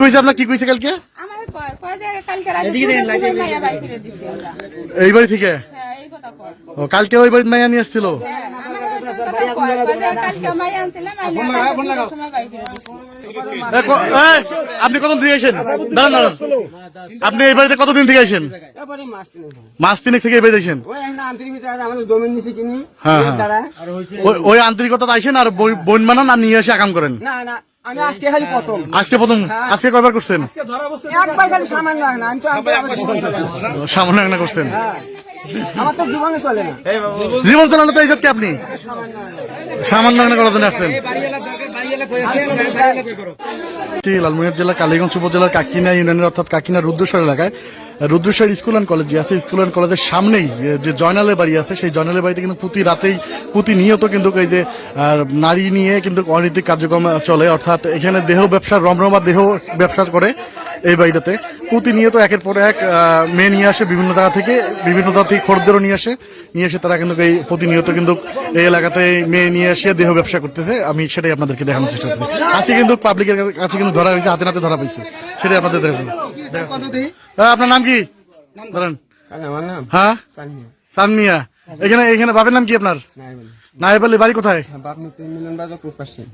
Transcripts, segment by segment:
কইছে আপনার, কি কইছে কালকে? আমার কয় যে কালকে রাতে মাইয়া বাই করে দিছে ওরা। এই বাড়ি থেকে? হ্যাঁ, এই কথা কয়। ও কালকে ওই বাড়িতে মাইয়া নিয়ে আসছিল? কালকে মাইয়া আনছিলাম, সময় বাই করে দিছে। আপনি কতদিন থেকে আইছেন? দাঁড়ান দাঁড়ান, আপনি এই বাড়িতে কতদিন থেকে আইছেন? মাস 3 থেকে এই বাড়িতে আইছেন? হ্যাঁ হ্যাঁ, ওই আন্তরিকতা আইছেন আর বোন মানান আর নিয়ে এসে আকাম করেন? না না, আমি আজকে খালি প্রথম। আজকে প্রথম? আজকে কয়বার করছেন? একবার খালি সামান্য না, আমি তো সামান্য একটা করছেন? আমার তো জীবনে চলে না। জীবন চালানো তো ইজ্জত কে আপনি? সামান্য একটা করার জন্য আসছেন? লালমনিরহাট জেলা কালীগঞ্জ উপজেলার কাকিনা ইউনিয়নের অর্থাৎ কাকিনা রুদ্রেশ্বর এলাকায় রুদ্রেশ্বর স্কুল অ্যান্ড কলেজ যে আছে, স্কুল অ্যান্ড কলেজের সামনেই যে জয়নালের বাড়ি আছে, সেই জয়নালের বাড়িতে কিন্তু প্রতিনিয়ত কিন্তু এই যে নারী নিয়ে কিন্তু অনৈতিক কার্যক্রম চলে, অর্থাৎ এখানে দেহ ব্যবসা, রমরমা দেহ ব্যবসা করে এই বাড়িটাতে। প্রতিনিয়ত একের পর এক মেয়ে নিয়ে আসে বিভিন্ন জায়গা থেকে খোরদেরও নিয়ে এসে তারা কিন্তু এই প্রতিনিয়ত কিন্তু এই এলাকাতে মেয়ে নিয়ে এসে দেহ ব্যবসা করতেছে। আমি সেটাই আপনাদেরকে দেখানোর চেষ্টা করছি। আজকে কিন্তু পাবলিকের কাছে কিন্তু ধরা হয়েছে, হাতে নাতে ধরা পাইছে, সেটাই আপনাদের দেখাবো। আপনার নাম কি? ধরেন। হ্যাঁ, সানমিয়া। এখানে বাপের নাম কি আপনার? নাইব আলী। বাড়ি কোথায়?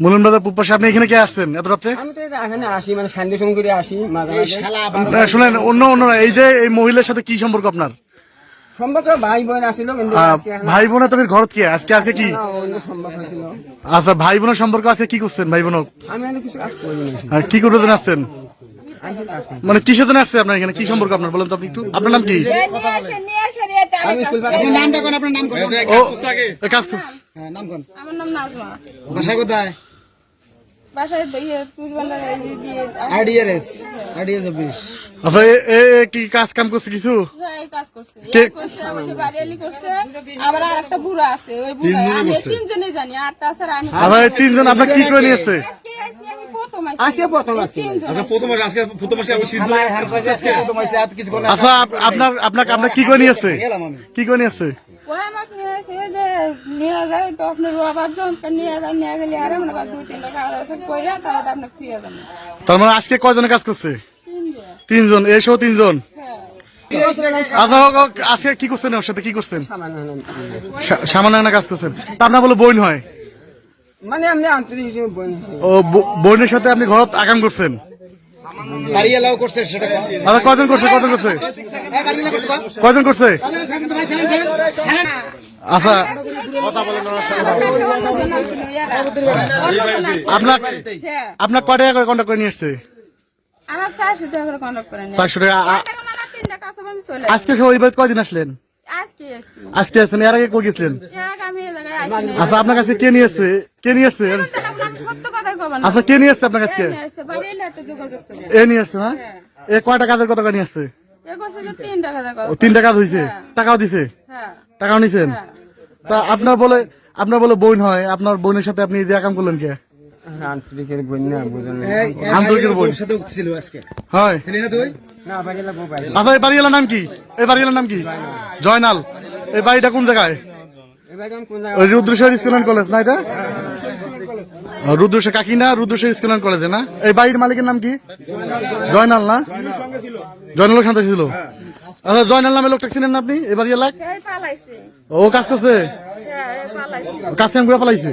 মুলনবাজার পূব পাশে। আপনি এখানে কে আসছেন এত রাত্রে? আসি, মানে সান্দেশন করে আসি। শুনেন, অন্য এই যে এই মহিলার সাথে কি সম্পর্ক আপনার? সম্পর্ক ভাই বোন আসিল। ভাই বোনের তোকে ঘর কি আজকে কি? আচ্ছা, ভাই বোনের সম্পর্ক আছে, কি করছেন ভাই বোন? আমি কিছু কাজ করি না। কি করতে আসছেন? মানে কিসের জন্য আসছে আপনার এখানে? কি সম্পর্ক আপনার বলেন তো আপনি একটু। আপনার নাম কি? আমার নাম নাজমা। বাসা কোথায়? বাসায় আচ্ছা, কি কাজ কাম করছে কিছু? কাজ করছে, বাড়ি এলি করছে। আবার আর একটা বুড়া আছে, ওই বুড়া আমি 3 জনে জানি। আর তাছাড়া আমি আচ্ছা, এই 3 জন আপনার কি করে নিয়েছে? আজকে প্রথম আছে। আচ্ছা, আপনার কি করে নিয়েছে? কি করে নিয়েছে? ওই আমাকে নিয়েছে যে নিয়ে যায়, তো আপনার বাবার জনকে নিয়ে গেলে আর আমরা 2-3টা কাজ আছে কইরা তাহলে আপনাকে ফিরে যাবো। তার মানে আজকে কয়জনের কাজ করছে? 3 জন। এসো 3 জন। আচ্ছা, আজকে কি করছেন ওর সাথে? কি করছেন? সামান্য একটা কাজ করছেন। তা আপনার বলে বোন হয়? মানে আমি আন্তরিক হিসেবে বোন। ও, বোনের সাথে আপনি ঘর আকাম করছেন? আচ্ছা, কয়জন করছে? আচ্ছা, আপনার কয় টাকা করে কন্ট্যাক্ট করে নিয়ে আসছে? আমার 400 টাকা করে কন্ট্যাক্ট করে নেয়। 400 টাকা। 3টা কাজ আমি চলে আজকে সব এই বাড়িতে কয়দিন আসলেন? আজকে আসছেন। এর আগে কই গেছিলেন? আচ্ছা, আপনার কাছে কে নিয়ে আসছে? আচ্ছা, কে নিয়ে আসছে আপনার কাছে? এ নিয়ে আসছে না? এ কয়টা কাজের কথা নিয়ে আসছে? 3টা কাজ হয়েছে। টাকাও দিছে? টাকাও নিছেন? তা আপনার বলে বোন হয়, আপনার বোনের সাথে আপনি যে কাম করলেন কে? আন্তরিকের বোন না, আন্তরিকের বোন হয়। আচ্ছা, এই বাড়িওয়ালার নাম কি? জয়নাল। এই বাড়িটা কোন জায়গায়? রুদ্রেশ্বর স্কুল অ্যান্ড কলেজ না এটা? রুদ্রেশ্বর কাকিনা রুদ্রেশ্বর স্কুল অ্যান্ড কলেজে না? এই বাড়ির মালিকের নাম কি? জয়নাল না? জয়নাল শান্ত ছিল। আচ্ছা, জয়নাল নামে লোকটা চিনেন না আপনি? এই বাড়ি এলাকায় ও কাজ করছে? কাজ কাম করে পালাইছে?